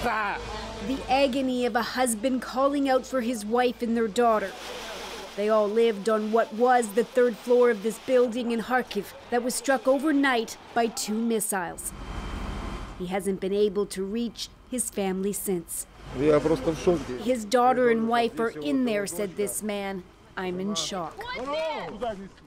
The agony of a husband calling out for his wife and their daughter. They all lived on what was the third floor of this building in Kharkiv that was struck overnight by 2 missiles. He hasn't been able to reach his family since. His daughter and wife are in there, said this man. I'm in shock.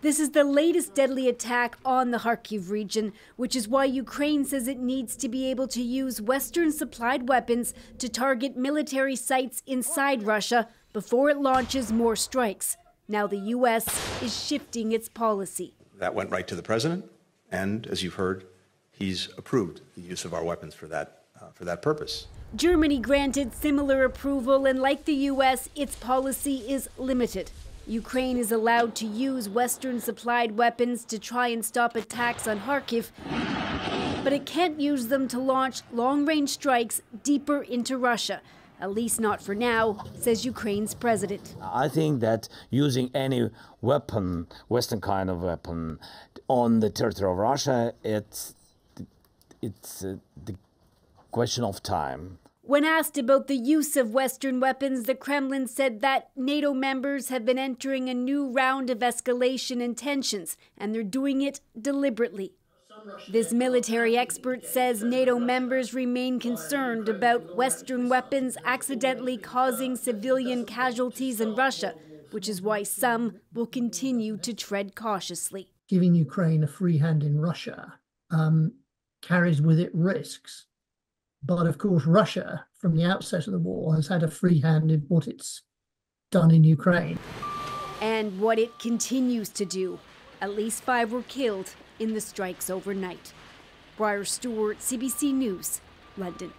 This is the latest deadly attack on the Kharkiv region, which is why Ukraine says it needs to be able to use Western-supplied weapons to target military sites inside Russia before it launches more strikes. Now the U.S. is shifting its policy. That went right to the president, and as you've heard, he's approved the use of our weapons for that purpose. Germany granted similar approval, and like the U.S., its policy is limited. Ukraine is allowed to use Western-supplied weapons to try and stop attacks on Kharkiv, but it can't use them to launch long-range strikes deeper into Russia. At least not for now, says Ukraine's president. I think that using any weapon, Western kind of weapon, on the territory of Russia, it's the question of time. When asked about the use of Western weapons, the Kremlin said that NATO members have been entering a new round of escalation and tensions, and they're doing it deliberately. This military expert says NATO members remain concerned about Western weapons accidentally causing civilian casualties in Russia, which is why some will continue to tread cautiously. Giving Ukraine a free hand in Russia carries with it risks. But of course, Russia, from the outset of the war, has had a free hand in what it's done in Ukraine. And what it continues to do. At least 5 were killed in the strikes overnight. Briar Stewart, CBC News, London.